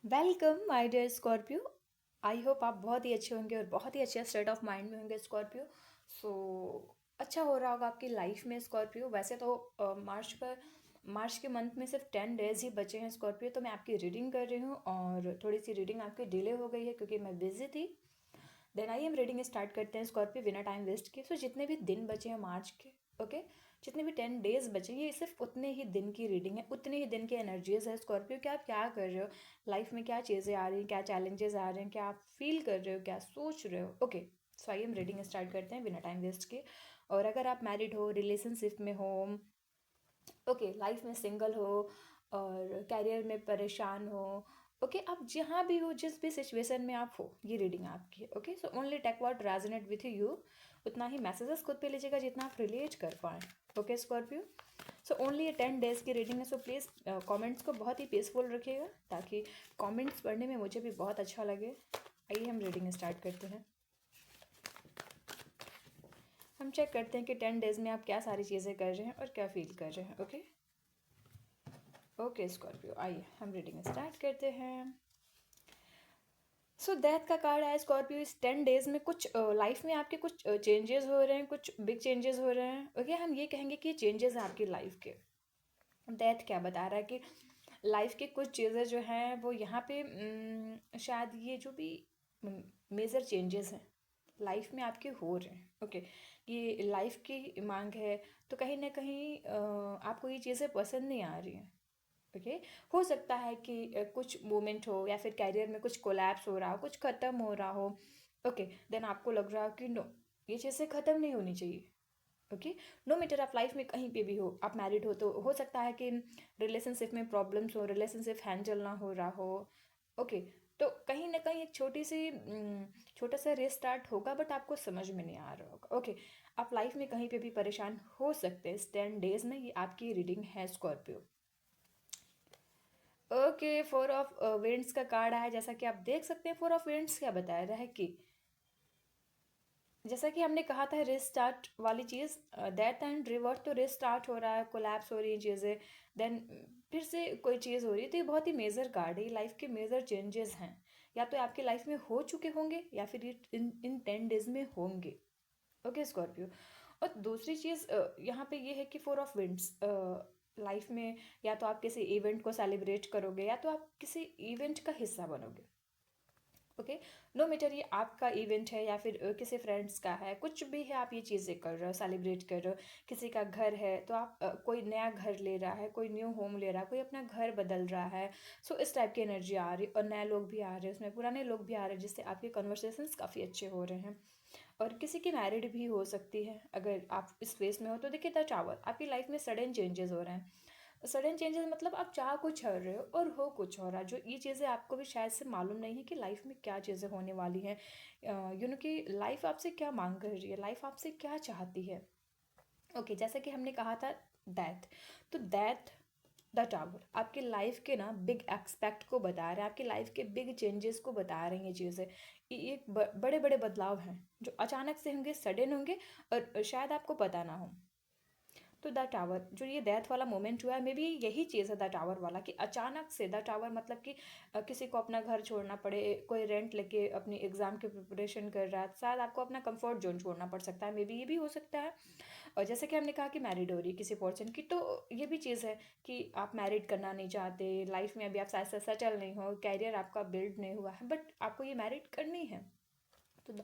Welcome my dear Scorpio. I hope आप बहुत ही अच्छे होंगे और बहुत ही अच्छे स्टेट ऑफ माइंड में होंगे स्कॉर्पियो। सो अच्छा हो रहा होगा आपकी लाइफ में स्कॉर्पियो। वैसे तो मार्च के मंथ में सिर्फ 10 डेज ही बचे हैं स्कॉर्पियो, तो मैं आपकी रीडिंग कर रही हूँ और थोड़ी सी रीडिंग आपकी डिले हो गई है क्योंकि मैं बिजी थी। Then I am reading start करते हैं स्कॉर्पियो बिना टाइम वेस्ट किए। सो जितने भी दिन बचे हैं मार्च के, ओके, जितने भी 10 डेज बचे ये सिर्फ उतने ही दिन की रीडिंग है, उतने ही दिन की एनर्जीज है स्कॉर्पियो। कि आप क्या कर रहे हो लाइफ में, क्या चीज़ें आ रही हैं, क्या चैलेंजेस आ रहे हैं, क्या आप फील कर रहे हो, क्या सोच रहे हो। Okay, so I am reading start करते हैं बिना टाइम वेस्ट के। और अगर आप मैरिड हो, रिलेशनशिप में हो, ओके, लाइफ में सिंगल हो और कैरियर में परेशान हो, ओके, आप जहाँ भी हो, जिस भी सिचुएशन में आप हो, ये रीडिंग आपकी है। Okay, so only take what resonate with you, उतना ही मैसेजेस खुद पे लीजिएगा जितना आप रिलेट कर पाएँ। ओके स्कॉर्पियो, सो ओनली ये 10 डेज की रीडिंग है। सो प्लीज़ कमेंट्स को बहुत ही पीसफुल रखिएगा ताकि कमेंट्स पढ़ने में मुझे भी बहुत अच्छा लगे। आइए हम रीडिंग स्टार्ट करते हैं। हम चेक करते हैं कि 10 डेज में आप क्या सारी चीज़ें कर रहे हैं और क्या फील कर रहे हैं। ओके ओके स्कॉर्पियो, आइए हम रीडिंग स्टार्ट करते हैं। सो डेथ का कार्ड है स्कॉर्पियो। इस 10 डेज में कुछ लाइफ में आपके कुछ चेंजेस हो रहे हैं, कुछ बिग चेंजेस हो रहे हैं। ओके, हम ये कहेंगे कि चेंजेस हैं आपकी लाइफ के। डेथ क्या बता रहा है कि लाइफ के कुछ चीज़ें जो हैं वो यहाँ पे शायद ये जो भी मेजर चेंजेस हैं लाइफ में आपके हो रहे हैं। ओके, ये लाइफ की मांग है, तो कहीं ना कहीं आपको ये चीज़ें पसंद नहीं आ रही हैं। ओके, हो सकता है कि कुछ मोमेंट हो या फिर कैरियर में कुछ कोलैप्स हो रहा हो, कुछ ख़त्म हो रहा हो। ओके, देन आपको लग रहा हो कि नो, ये चीज़ें ख़त्म नहीं होनी चाहिए। ओके, नो मैटर आप लाइफ में कहीं पे भी हो, आप मैरिड हो तो हो सकता है कि रिलेशनशिप में प्रॉब्लम्स हो, रिलेशनशिप हैंडल ना हो रहा हो। ओके, तो कहीं ना कहीं एक छोटा सा रीस्टार्ट होगा बट आपको समझ में नहीं आ रहा होगा। ओके, आप लाइफ में कहीं पे भी परेशान हो सकते हैं इस 10 डेज में। ये आपकी रीडिंग है Scorpio. Okay, four of winds का कार्ड आया। जैसा कि आप देख सकते हैं, फोर ऑफ विंड्स क्या बताया रहा है कि जैसा कि हमने कहा था रिस्टार्ट वाली चीज़, डेथ एंड रिवर्ट, तो रिस्टार्ट हो रहा है, कोलैप्स हो रही हैं चीज़ें, देन फिर से कोई चीज़ हो रही है। तो ये बहुत ही मेजर कार्ड है, ये लाइफ के मेजर चेंजेस हैं, या तो आपकी लाइफ में हो चुके होंगे या फिर ये इन इन 10 डेज में होंगे। ओके स्कॉर्पियो, और दूसरी चीज़ यहाँ पे ये है कि फोर ऑफ विंड्स लाइफ में या तो आप किसी इवेंट को सेलिब्रेट करोगे या तो आप किसी इवेंट का हिस्सा बनोगे। ओके, नो मैटर ये आपका इवेंट है या फिर किसी फ्रेंड्स का है, कुछ भी है, आप ये चीज़ें कर रहे हो, सेलिब्रेट कर रहे हो। किसी का घर है तो आप कोई नया घर ले रहा है, कोई न्यू होम ले रहा है, कोई अपना घर बदल रहा है। सो इस टाइप की एनर्जी आ रही है और नए लोग भी आ रहे हैं, उसमें पुराने लोग भी आ रहे हैं जिससे आपके कन्वर्सेशंस काफ़ी अच्छे हो रहे हैं। और किसी की मैरिड भी हो सकती है अगर आप इस फेस में हो। तो देखिए द टावर, आपकी लाइफ में सडन चेंजेस हो रहे हैं। सडन चेंजेस मतलब आप चाह कुछ कर रहे हो और हो कुछ हो रहा है, जो ये चीज़ें आपको भी शायद से मालूम नहीं है कि लाइफ में क्या चीज़ें होने वाली हैं। यू नो कि लाइफ आपसे क्या मांग कर रही है, लाइफ आपसे क्या चाहती है। ओके, जैसा कि हमने कहा था डेथ, तो डेथ द टावर आपकी लाइफ के ना बिग एक्सपेक्ट को बता रहे हैं, आपकी लाइफ के बिग चेंजेस को बता रही हैं चीज़ें। ये एक बड़े बड़े बदलाव हैं जो अचानक से होंगे, सडन होंगे और शायद आपको पता ना हो। तो द टावर जो ये डेथ वाला मोमेंट हुआ है, मे बी यही चीज़ है द टावर वाला, कि अचानक से द टावर मतलब कि किसी को अपना घर छोड़ना पड़े, कोई रेंट लेके अपनी एग्ज़ाम की प्रिपरेशन कर रहा है, शायद आपको अपना कंफर्ट जोन छोड़ना पड़ सकता है, मे बी ये भी हो सकता है। और जैसे कि हमने कहा कि मैरिड हो रही है किसी पर्सन की, तो ये भी चीज़ है कि आप मैरिड करना नहीं चाहते, लाइफ में अभी आप शायद से सेटल नहीं हो, कैरियर आपका बिल्ड नहीं हुआ है, बट आपको ये मैरिड करनी है। तो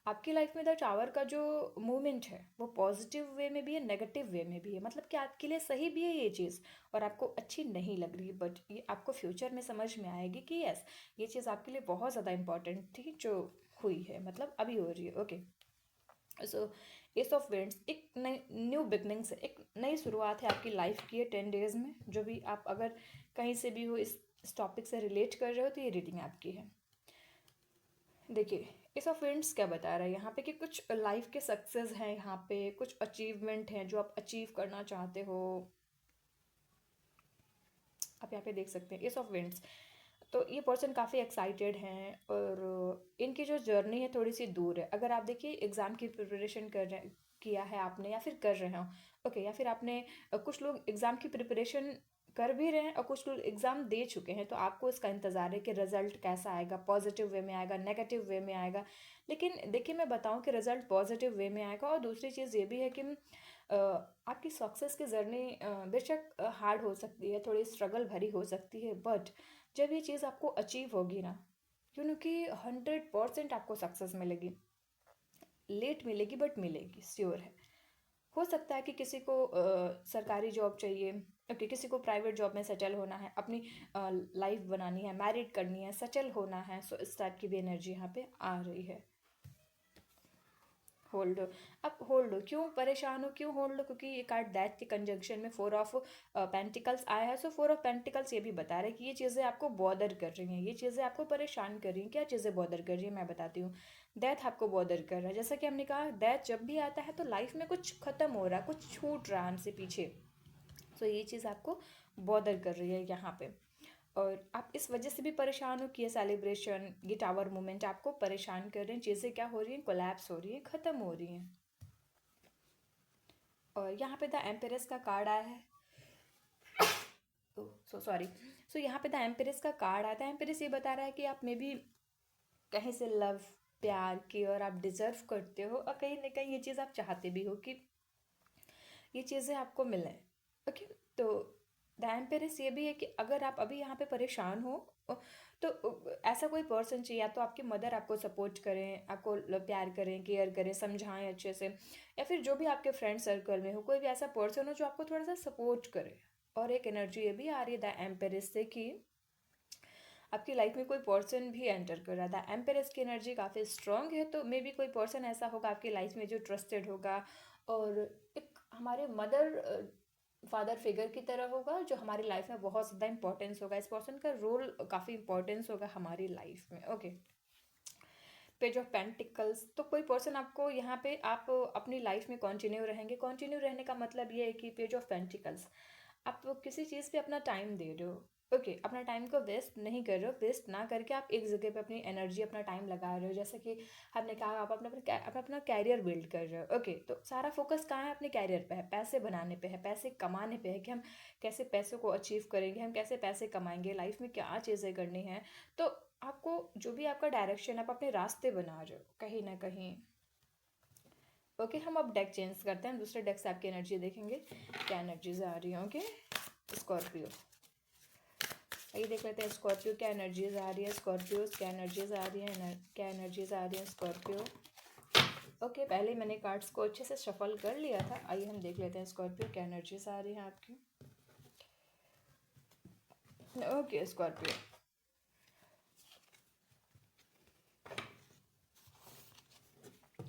आपकी लाइफ में द टावर का जो मूवमेंट है वो पॉजिटिव वे में भी है, नेगेटिव वे में भी है। मतलब कि आपके लिए सही भी है ये चीज़ और आपको अच्छी नहीं लग रही, बट ये आपको फ्यूचर में समझ में आएगी कि यस, ये चीज़ आपके लिए बहुत ज़्यादा इंपॉर्टेंट थी जो हुई है, मतलब अभी हो रही है। Okay, so S of vents एक नई न्यू बिगनिंग्स है, एक नई शुरुआत है आपकी लाइफ की है 10 डेज में। जो भी आप अगर कहीं से भी हो इस टॉपिक से रिलेट कर रहे हो तो ये रीडिंग आपकी है। देखिए इस ऑफ फ्रेंड्स क्या बता रहा है यहाँ पे कि कुछ लाइफ के सक्सेस हैं, यहाँ पे कुछ अचीवमेंट हैं जो आप अचीव करना चाहते हो। आप यहाँ पे देख सकते हैं एस ऑफ विंड्स, तो ये पर्सन काफ़ी एक्साइटेड हैं और इनकी जो जर्नी है थोड़ी सी दूर है। अगर आप देखिए एग्ज़ाम की प्रिपरेशन कर रहे किया है आपने या फिर कर रहे हो, ओके, या फिर आपने कुछ लोग एग्ज़ाम की प्रिपरेशन कर भी रहे हैं और कुछ लोग एग्ज़ाम दे चुके हैं, तो आपको इसका इंतज़ार है कि रिज़ल्ट कैसा आएगा, पॉजिटिव वे में आएगा, नेगेटिव वे में आएगा। लेकिन देखिए, मैं बताऊँ कि रिज़ल्ट पॉजिटिव वे में आएगा, और दूसरी चीज़ ये भी है कि आपकी सक्सेस की जर्नी बेशक हार्ड हो सकती है, थोड़ी स्ट्रगल भरी हो सकती है, बट जब ये चीज़ आपको अचीव होगी ना, क्योंकि 100% आपको सक्सेस मिलेगी। लेट मिलेगी बट मिलेगी, श्योर है। हो सकता है कि किसी को सरकारी जॉब चाहिए, ओके, किसी को प्राइवेट जॉब में सेटल होना है, अपनी लाइफ बनानी है, मैरिड करनी है, सेटल होना है, सो इस टाइप की भी एनर्जी यहाँ पे आ रही है। होल्ड। अब होल्ड, क्यों परेशान हो, क्यों होल्ड, क्योंकि ये कार्ड डेथ के कंजंक्शन में 4 ऑफ पेंटिकल्स आया है। सो 4 ऑफ पेंटिकल्स ये भी बता रहे हैं कि ये चीज़ें आपको बॉदर कर रही हैं, ये चीज़ें आपको परेशान कर रही हैं। क्या चीज़ें बॉदर कर रही हैं, मैं बताती हूँ। डेथ आपको बॉदर कर रहा है, जैसा कि हमने कहा, डेथ जब भी आता है तो लाइफ में कुछ खत्म हो रहा है, कुछ छूट रहा है हमसे पीछे। सो ये चीज़ आपको बॉदर कर रही है यहाँ पे। और आप इस वजह से भी परेशान हो कि ये सेलिब्रेशन, ये टावर मोमेंट आपको परेशान कर रहे हैं, चीज़ें क्या हो रही हैं, कोलैप्स हो रही हैं, ख़त्म हो रही हैं। और यहाँ पे द एम्पेरस का कार्ड आया है। So sorry. सो यहाँ पे द एम्पेरस का कार्ड आता है। एम्पेरस ये बता रहा है कि आप मे बी कहीं से लव, प्यार की, और आप डिज़र्व करते हो, और कहीं ना कहीं ये चीज़ आप चाहते भी हो कि ये चीज़ें आपको मिलें। ओके। तो द एम्पेरस ये भी है कि अगर आप अभी यहाँ पे परेशान हो, तो ऐसा कोई पर्सन चाहिए, या तो आपकी मदर आपको सपोर्ट करें, आपको प्यार करें, केयर करें, समझाएं अच्छे से, या फिर जो भी आपके फ्रेंड सर्कल में हो, कोई भी ऐसा पर्सन हो जो आपको थोड़ा सा सपोर्ट करे। और एक एनर्जी ये भी आ रही है द एम्पेरस से कि आपकी लाइफ में कोई पर्सन भी एंटर कर रहा था। एम्पेरस की एनर्जी काफ़ी स्ट्रांग है, तो मे बी कोई पर्सन ऐसा होगा आपकी लाइफ में जो ट्रस्टेड होगा, और एक हमारे मदर फादर फिगर की तरह होगा, जो हमारी लाइफ में बहुत ज़्यादा इंपॉर्टेंस होगा। इस पर्सन का रोल काफ़ी इंपॉर्टेंस होगा हमारी लाइफ में। ओके। पेज ऑफ पेंटिकल्स, तो कोई पर्सन आपको यहाँ पे, आप अपनी लाइफ में कंटिन्यू रहेंगे। कंटिन्यू रहने का मतलब ये है कि पेज ऑफ पेंटिकल्स, आप किसी चीज़ पे अपना टाइम दे रहे हो। ओके, अपना टाइम को वेस्ट नहीं कर रहे हो, वेस्ट ना करके आप एक जगह पे अपनी एनर्जी, अपना टाइम लगा रहे हो। जैसे कि हमने कहा, आप अपना कैरियर बिल्ड कर रहे हो। ओके, तो सारा फोकस कहाँ है, अपने कैरियर पे है, पैसे बनाने पे है, पैसे कमाने पे है, कि हम कैसे पैसों को अचीव करेंगे, हम कैसे पैसे कमाएंगे, लाइफ में क्या चीज़ें करनी है। तो आपको जो भी आपका डायरेक्शन, आप अपने रास्ते बना रहे हो कहीं ना कहीं। ओके, हम अब डेक चेंज करते हैं, दूसरे डेक से आपकी एनर्जी देखेंगे, क्या एनर्जीज आ रही हैं। ओके, स्कॉर्पियो, ये देख लेते हैं स्कॉर्पियो क्या एनर्जीज आ रही है। स्कॉर्पियो क्या एनर्जीज आ रही है, क्या एनर्जीज आ रही है स्कॉर्पियो। ओके, पहले मैंने कार्ड्स को अच्छे से शफल कर लिया था, आइए हम देख लेते हैं स्कॉर्पियो क्या एनर्जीज आ रही हैं आपकी। ओके स्कॉर्पियो,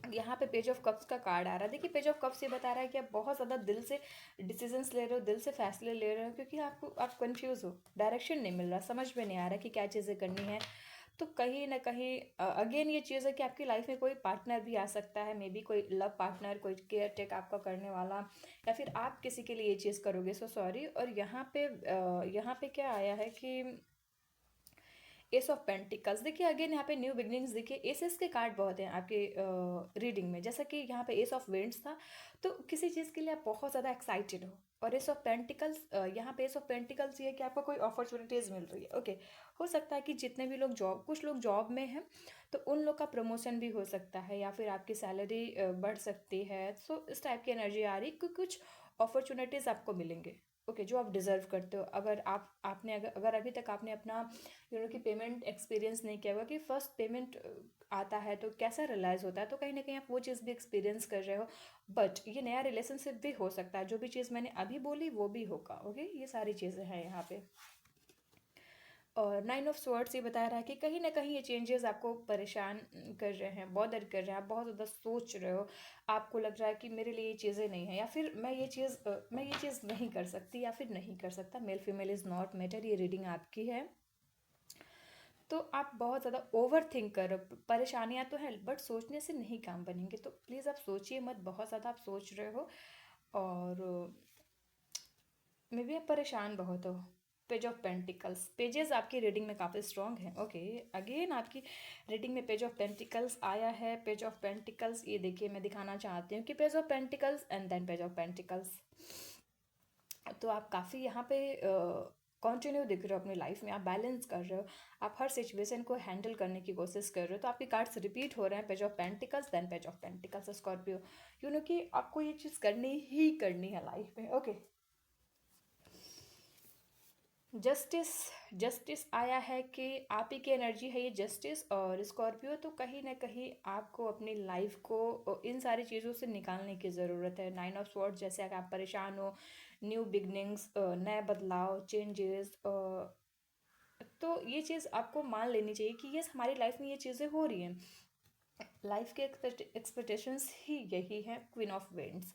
यहाँ पे पेज ऑफ कप्स का कार्ड आ रहा है। देखिए, पेज ऑफ कप्स ये बता रहा है कि आप बहुत ज़्यादा दिल से डिसीजंस ले रहे हो, दिल से फैसले ले रहे हो, क्योंकि आप कंफ्यूज हो, डायरेक्शन नहीं मिल रहा, समझ में नहीं आ रहा कि क्या चीज़ें करनी है। तो कहीं ना कहीं अगेन ये चीज़ है कि आपकी लाइफ में कोई पार्टनर भी आ सकता है, मे बी कोई लव पार्टनर, कोई केयर टेक आपका करने वाला, या फिर आप किसी के लिए ये चीज़ करोगे। So sorry. और यहाँ पे क्या आया है कि एस ऑफ पेंटिकल्स। देखिए अगेन यहाँ पे न्यू बिगनिंग्स, देखिए एसेस के कार्ड बहुत हैं आपके रीडिंग में, जैसा कि यहाँ पे एस ऑफ वेंट्स था, तो किसी चीज़ के लिए आप बहुत ज़्यादा एक्साइटेड हो। और एस ऑफ पेंटिकल्स, यहाँ पे एस ऑफ पेंटिकल्स ये है कि आपको कोई अपॉर्चुनिटीज़ मिल रही है। ओके, हो सकता है कि जितने भी लोग जॉब, कुछ लोग जॉब में हैं, तो उन लोग का प्रमोशन भी हो सकता है, या फिर आपकी सैलरी बढ़ सकती है। सो इस टाइप की एनर्जी आ रही है कि कुछ अपॉर्चुनिटीज़ आपको मिलेंगे। ओके, जो आप डिज़र्व करते हो। अगर अगर अभी तक आपने अपना कि पेमेंट एक्सपीरियंस नहीं किया होगा, कि फर्स्ट पेमेंट आता है तो कैसा रियलाइज़ होता है, तो कहीं ना कहीं आप वो चीज़ भी एक्सपीरियंस कर रहे हो। बट ये नया रिलेशनशिप भी हो सकता है, जो भी चीज़ मैंने अभी बोली वो भी होगा। ओके, ये सारी चीज़ें हैं यहाँ पे। और 9 ऑफ स्वॉर्ड्स ये बता रहा है कि कहीं ना कहीं ये चेंजेस आपको परेशान कर रहे हैं, बॉदर कर रहे हैं, आप बहुत ज़्यादा सोच रहे हो, आपको लग रहा है कि मेरे लिए ये चीज़ें नहीं है, या फिर मैं ये चीज़ नहीं कर सकती, या फिर नहीं कर सकता। Male female is not matter, ये रीडिंग आपकी है। तो आप बहुत ज़्यादा ओवर थिंक कर रहे हो, परेशानियाँ तो हैं, बट सोचने से नहीं काम बनेंगे, तो प्लीज़ आप सोचिए मत, बहुत ज़्यादा आप सोच रहे हो, और मे बी आप परेशान बहुत हो। पेज ऑफ पेंटिकल्स, पेजेस आपकी रीडिंग में काफ़ी स्ट्रॉन्ग हैं। ओके, अगेन आपकी रीडिंग में पेज ऑफ पेंटिकल्स आया है। पेज ऑफ पेंटिकल्स, ये देखिए मैं दिखाना चाहती हूँ कि page of pentacles and then page of pentacles. तो आप काफ़ी यहाँ पे कंटिन्यू दिख रहे हो अपनी लाइफ में, आप बैलेंस कर रहे हो, आप हर सिचुएशन को हैंडल करने की कोशिश कर रहे हो। तो आपके कार्ड्स रिपीट हो रहे हैं, page of pentacles, then page of pentacles, Scorpio. You know कि आपको ये चीज़ करनी ही करनी है लाइफ में। ओके, जस्टिस, जस्टिस आया है कि आप ही की एनर्जी है ये जस्टिस और स्कॉर्पियो। तो कहीं ना कहीं आपको अपनी लाइफ को इन सारी चीज़ों से निकालने की ज़रूरत है। नाइन ऑफ स्वॉर्ड्स, जैसे अगर आप परेशान हो, न्यू बिगनिंग्स, नए बदलाव, चेंजेस, तो ये चीज़ आपको मान लेनी चाहिए कि यस, हमारी लाइफ में ये चीज़ें हो रही हैं। लाइफ के एक्सपेक्टेशंस ही यही है। Queen of winds,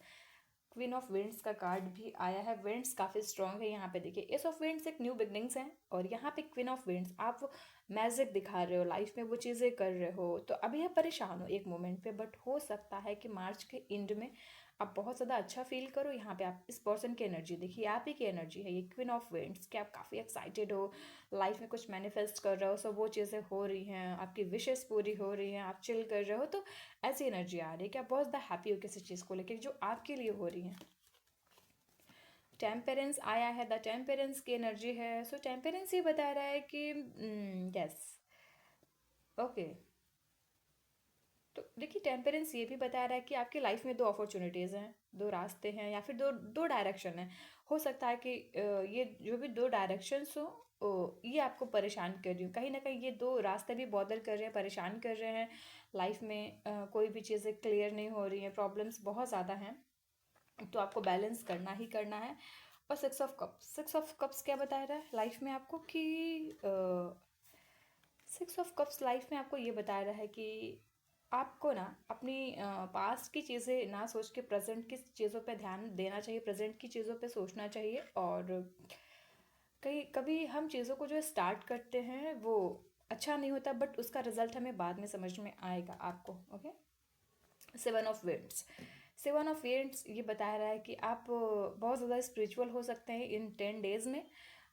queen of winds का कार्ड भी आया है। विंड्स काफ़ी स्ट्रॉन्ग है यहाँ पे। देखिए, एस ऑफ विंड्स एक न्यू बिगनिंग्स है, और यहाँ पे क्वीन ऑफ विंड्स, आप मैजिक दिखा रहे हो लाइफ में, वो चीज़ें कर रहे हो। तो अभी आप परेशान हो एक मोमेंट पे, बट हो सकता है कि मार्च के एंड में आप बहुत ज़्यादा अच्छा फील करो। यहाँ पे आप इस पर्सन की एनर्जी देखिए, आप ही की एनर्जी है ये क्वीन ऑफ विंड्स, कि आप काफ़ी एक्साइटेड हो, लाइफ में कुछ मैनिफेस्ट कर रहे हो, सब वो चीज़ें हो रही हैं, आपकी विशेस पूरी हो रही हैं, आप चिल कर रहे हो। तो ऐसी एनर्जी आ रही है कि आप बहुत ज़्यादा हैप्पी हो किसी चीज़ को लेकर जो आपके लिए हो रही है। टेम्परेंस आया है, द टेम्परेंस की एनर्जी है। सो टेम्परेंस ये बता रहा है कि यस, ओके, तो देखिए, टेम्परेंस ये भी बता रहा है कि आपकी लाइफ में दो अपॉर्चुनिटीज़ हैं, दो रास्ते हैं, या फिर दो दो डायरेक्शन है। हो सकता है कि ये जो भी दो डायरेक्शंस हो, ये आपको परेशान कर रही हो कहीं ना कहीं। ये दो रास्ते भी बॉदर कर रहे हैं, परेशान कर रहे हैं। लाइफ में कोई भी चीज़ें क्लियर नहीं हो रही हैं, प्रॉब्लम्स बहुत ज़्यादा हैं, तो आपको बैलेंस करना ही करना है। और six of cups, six of cups क्या बता रहा है लाइफ में आपको कि सिक्स ऑफ कप्स लाइफ में आपको ये बता रहा है कि आपको ना अपनी पास्ट की चीज़ें ना सोच के प्रेजेंट की चीज़ों पे ध्यान देना चाहिए, प्रेजेंट की चीज़ों पे सोचना चाहिए। और कहीं कभी हम चीज़ों को जो स्टार्ट करते हैं वो अच्छा नहीं होता, बट उसका रिजल्ट हमें बाद में समझ में आएगा आपको। Okay, seven of winds, seven of winds ये बता रहा है कि आप बहुत ज़्यादा स्पिरिचुअल हो सकते हैं इन 10 डेज़ में।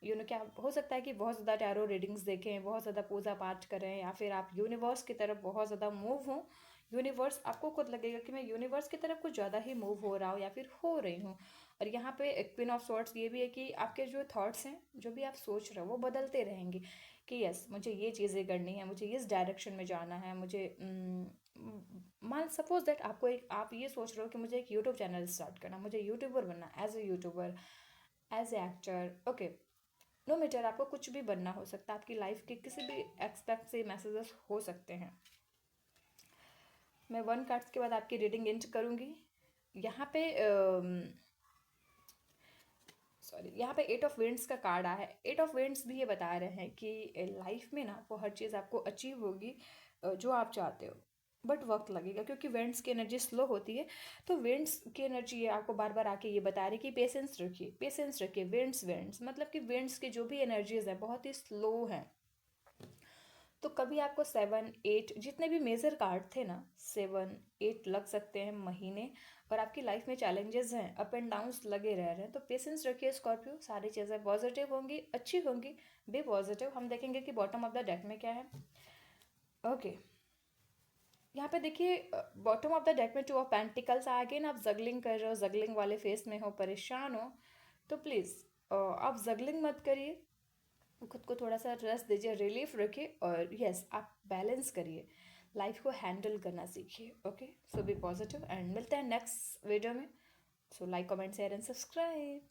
यू नो क्या हो सकता है कि बहुत ज़्यादा टैरो रीडिंग्स देखें, बहुत ज़्यादा पूजा पाठ करें, या फिर आप यूनिवर्स की तरफ बहुत ज़्यादा मूव हों। यूनिवर्स, आपको खुद लगेगा कि मैं यूनिवर्स की तरफ कुछ ज़्यादा ही मूव हो रहा हूँ या फिर हो रही हूँ। और यहाँ पे क्वीन ऑफ सॉर्ट्स ये भी है कि आपके जो थॉट्स हैं, जो भी आप सोच रहे हो, वो बदलते रहेंगे। कि यस, मुझे ये चीज़ें करनी है, मुझे इस डायरेक्शन में जाना है, मुझे मान सपोज दैट आपको एक, आप ये सोच रहे हो कि मुझे एक यूट्यूब चैनल स्टार्ट करना, मुझे यूट्यूबर बनना, as a YouTuber, as a actor. Okay, no matter, आपको कुछ भी बनना हो सकता है, आपकी लाइफ के किसी भी एक्सपेक्ट से मैसेजेस हो सकते हैं। मैं 1 कार्ड्स के बाद आपकी रीडिंग एंड करूँगी। यहाँ पे सॉरी, यहाँ पे 8 ऑफ विंड्स का कार्ड आया है। 8 ऑफ विंड्स भी ये बता रहे हैं कि लाइफ में ना वो हर चीज़ आपको अचीव होगी जो आप चाहते हो, बट वक्त लगेगा, क्योंकि विंड्स की एनर्जी स्लो होती है। तो विंड्स की एनर्जी ये आपको बार बार आके ये बता रही है कि पेशेंस रखिए, पेशेंस रखिए। विंड्स, विंड्स मतलब कि विंड्स की जो भी एनर्जीज है बहुत ही स्लो हैं। तो कभी आपको 7 8 जितने भी मेजर कार्ड थे ना, 7 8 लग सकते हैं महीने, और आपकी लाइफ में चैलेंजेस हैं, अप एंड डाउन्स लगे रह रहे हैं। तो पेशेंस रखिए स्कॉर्पियो, सारी चीज़ें पॉजिटिव होंगी, अच्छी होंगी। Be positive. हम देखेंगे कि बॉटम ऑफ द डेक में क्या है। ओके, यहाँ पे देखिए, बॉटम ऑफ द डेक में 2 ऑफ पेंटिकल्स आ गए ना। आप जगलिंग कर रहे हो, जगलिंग वाले फेस में हो, परेशान हो, तो प्लीज़ आप जगलिंग मत करिए, खुद को थोड़ा सा रेस्ट दीजिए, रिलीफ रखिए, और यस, आप बैलेंस करिए, लाइफ को हैंडल करना सीखिए। Okay, so be positive, and मिलते हैं नेक्स्ट वीडियो में। So like, comment, share and subscribe.